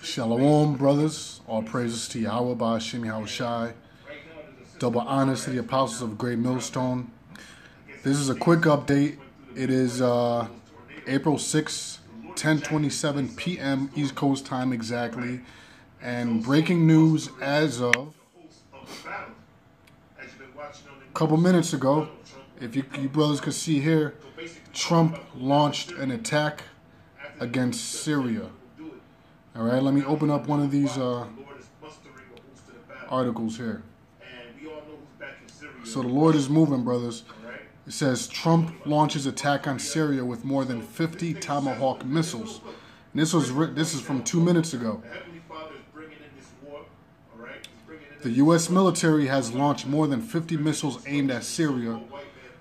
Shalom, brothers. All praises to Yahawah, bahasham, Yahawashi. Double honors to the apostles of Great Millstone. This is a quick update. It is April 6th, 10:27 p.m. East Coast time exactly. And breaking news as of a couple minutes ago, if you brothers could see here, Trump launched an attack against Syria. All right, let me open up one of these articles here. So the Lord is moving, brothers. It says Trump launches attack on Syria with more than 50 Tomahawk missiles. And this is from 2 minutes ago. The U.S. military has launched more than 50 missiles aimed at Syria.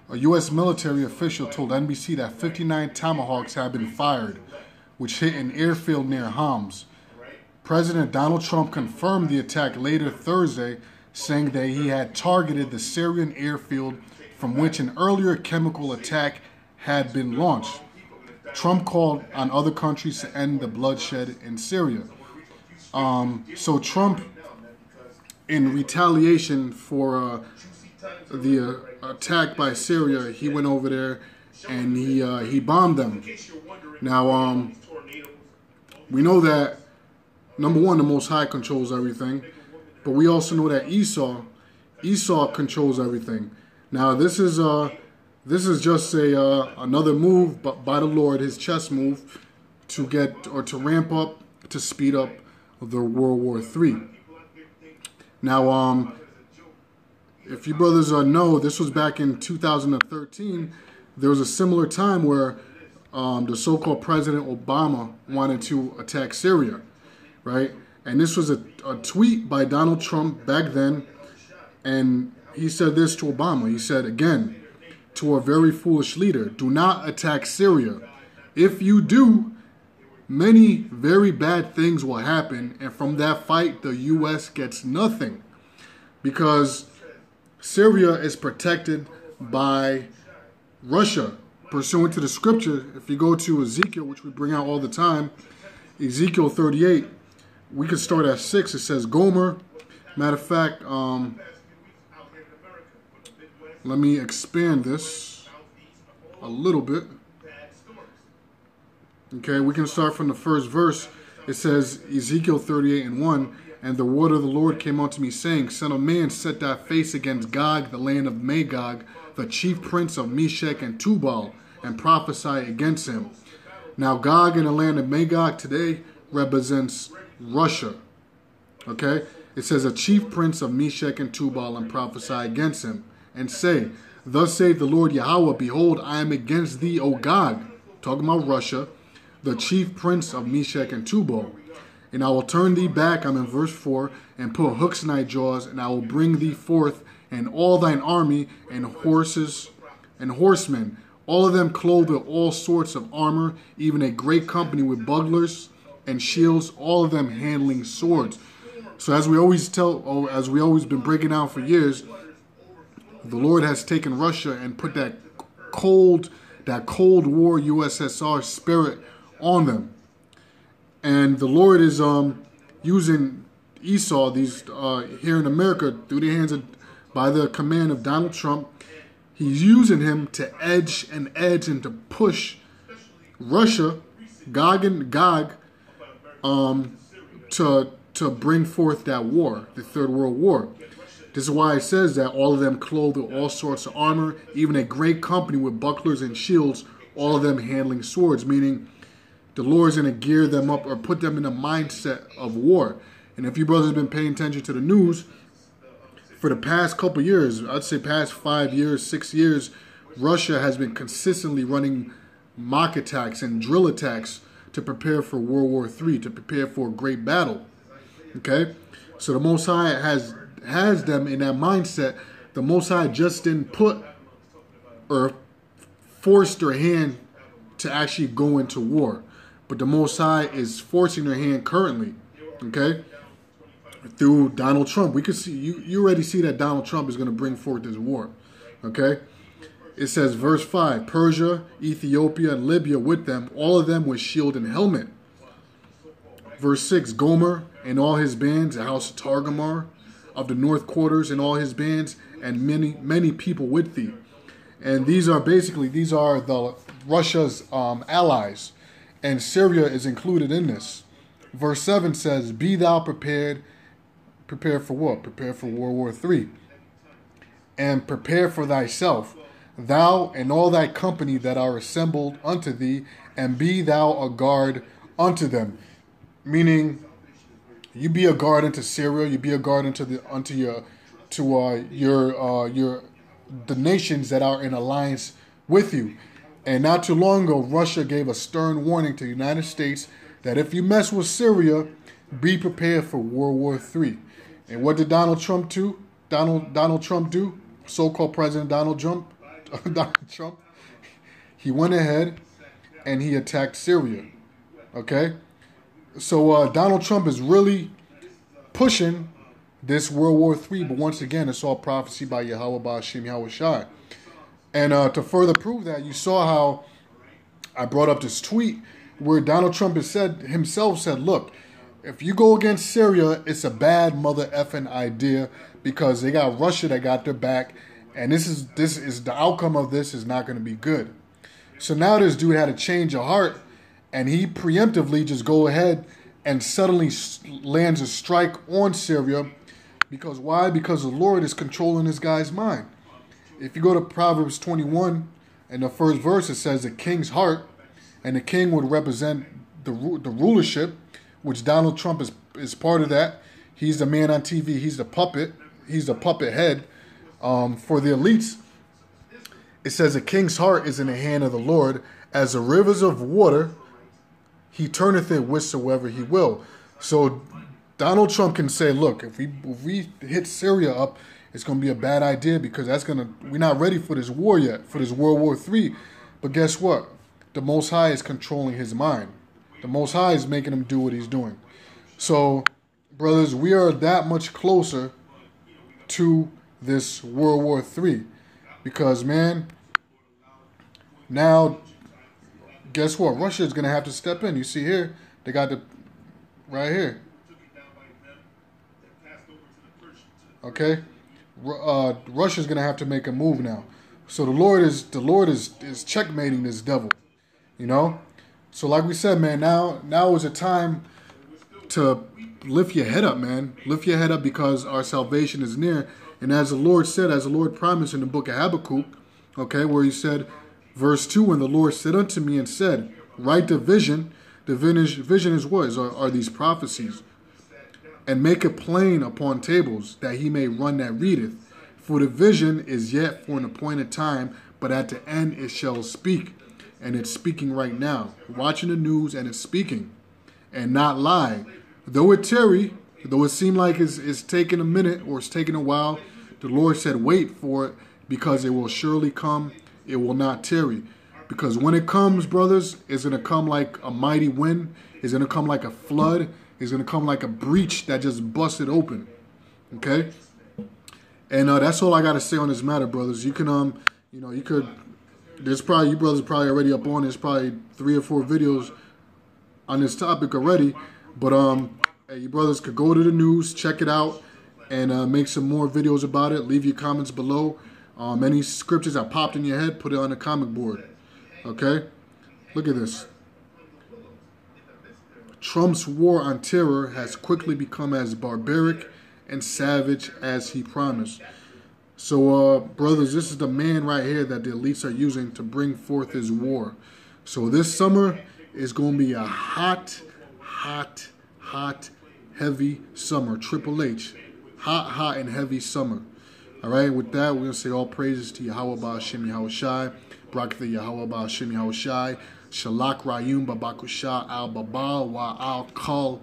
A U.S. military official told NBC that 59 Tomahawks have been fired, which hit an airfield near Homs. President Donald Trump confirmed the attack later Thursday, saying that he had targeted the Syrian airfield from which an earlier chemical attack had been launched. Trump called on other countries to end the bloodshed in Syria. So Trump, in retaliation for the attack by Syria, he went over there and he bombed them. Now, we know that, number one, the Most High controls everything, but we also know that Esau controls everything. Now, this is just another move by the Lord, his chess move, to ramp up, to speed up the World War III. Now, if you brothers know, this was back in 2013. There was a similar time where the so-called President Obama wanted to attack Syria, right? And this was a tweet by Donald Trump back then, and he said this to Obama. He said, again, to a very foolish leader, do not attack Syria. If you do, many very bad things will happen, and from that fight, the U.S. gets nothing, because Syria is protected by Russia, pursuant to the scripture. If you go to Ezekiel, which we bring out all the time, Ezekiel 38, we could start at 6. It says Gomer. Matter of fact, let me expand this a little bit. Okay, we can start from the first verse. It says Ezekiel 38:1, and the word of the Lord came unto me, saying, Son of man, set thy face against Gog, the land of Magog, the chief prince of Meshech and Tubal, and prophesy against him. Now, Gog in the land of Magog today represents Russia. Okay? It says, a chief prince of Meshech and Tubal, and prophesy against him, and say, Thus saith the Lord Yahawah, behold, I am against thee, O Gog, talking about Russia, the chief prince of Meshech and Tubal. And I will turn thee back, I'm in verse 4, and put hooks in thy jaws, and I will bring thee forth, and all thine army, and horses, and horsemen, all of them clothed with all sorts of armor, even a great company with bucklers and shields, all of them handling swords. So as we always been breaking down for years, the Lord has taken Russia and put that Cold War USSR spirit on them. And the Lord is using Esau, these here in America, through the hands of, by the command of Donald Trump. He's using him to edge and to push Russia, Gog, to bring forth that war, the Third World War. This is why it says that all of them clothed with all sorts of armor, even a great company with bucklers and shields, all of them handling swords, meaning the Lord's going to gear them up or put them in a mindset of war. And if you brothers have been paying attention to the news, for the past couple years, I'd say past 5 years, 6 years, Russia has been consistently running mock attacks and drill attacks to prepare for World War III, to prepare for a great battle. Okay? So the Most High has them in that mindset. The Most High just didn't put or force their hand to actually go into war. But the Most High is forcing their hand currently. Okay? Through Donald Trump. We could see, you already see that Donald Trump is going to bring forth this war. Okay? It says, verse 5, Persia, Ethiopia, and Libya with them, all of them with shield and helmet. Verse 6, Gomer and all his bands, the house of Targamar, of the north quarters and all his bands, and many people with thee. And these are the Russia's allies, and Syria is included in this. Verse 7 says, be thou prepared. Prepare for what? Prepare for World War III. And prepare for thyself, thou and all thy company that are assembled unto thee, and be thou a guard unto them. Meaning, you be a guard unto Syria, you be a guard unto the nations that are in alliance with you. And not too long ago, Russia gave a stern warning to the United States that if you mess with Syria, be prepared for World War III. And what did Donald Trump do? Donald Trump do? So-called President Donald Trump. He went ahead and he attacked Syria. Okay? So Donald Trump is really pushing this World War III, but once again, it's all prophecy by Yahawah, bahasham, Yahawashi. And to further prove that, you saw how I brought up this tweet where Donald Trump himself said, look, if you go against Syria, it's a bad mother effing idea because they got Russia that got their back, and this is the outcome of this is not going to be good. So now this dude had a change of heart, and he preemptively just go ahead and suddenly lands a strike on Syria. Because why? Because the Lord is controlling this guy's mind. If you go to Proverbs 21, in the first verse, it says the king's heart, and the king would represent the rulership, which Donald Trump is part of that. He's the man on TV. He's the puppet. He's the puppet head for the elites. It says the king's heart is in the hand of the Lord. As the rivers of water, he turneth it whithersoever he will. So Donald Trump can say, look, if we hit Syria up, it's going to be a bad idea because we're not ready for this war yet, for this World War III. But guess what? The Most High is controlling his mind. The Most High is making him do what he's doing. So, brothers, we are that much closer to this World War III. Because, man, now, guess what? Russia is going to have to step in. You see here, they got the, right here. Okay? Russia's going to have to make a move now. So the Lord is checkmating this devil. You know? So like we said, man, now is a time to lift your head up, man. Lift your head up because our salvation is near. And as the Lord said, as the Lord promised in the book of Habakkuk, okay, where he said, verse 2, and the Lord said unto me and said, write the vision. The vision is what? Are these prophecies. And make it plain upon tables, that he may run that readeth. For the vision is yet for an appointed time, but at the end it shall speak. And it's speaking right now. Watching the news and it's speaking. And not lie. Though it tarry, though it seem like it's taking a minute or it's taking a while, the Lord said wait for it, because it will surely come. It will not tarry. Because when it comes, brothers, it's going to come like a mighty wind. It's going to come like a flood. It's going to come like a breach that just busted open. Okay? And that's all I got to say on this matter, brothers. You can, you could, there's probably, you brothers probably already up on this, probably 3 or 4 videos on this topic already. But, hey, you brothers could go to the news, check it out, and make some more videos about it. Leave your comments below. Any scriptures that popped in your head, put it on the comment board. Okay? Look at this. Trump's war on terror has quickly become as barbaric and savage as he promised. So, brothers, this is the man right here that the elites are using to bring forth his war. So this summer is going to be a hot, heavy summer. Triple H. Hot, and heavy summer. All right, with that, we're going to say all praises to Yahawah, bahasham, Yahawashi. Barak the Yahawah, bahasham, Yahawashi. Shalak Rayum Babakusha al Babal wa al Kal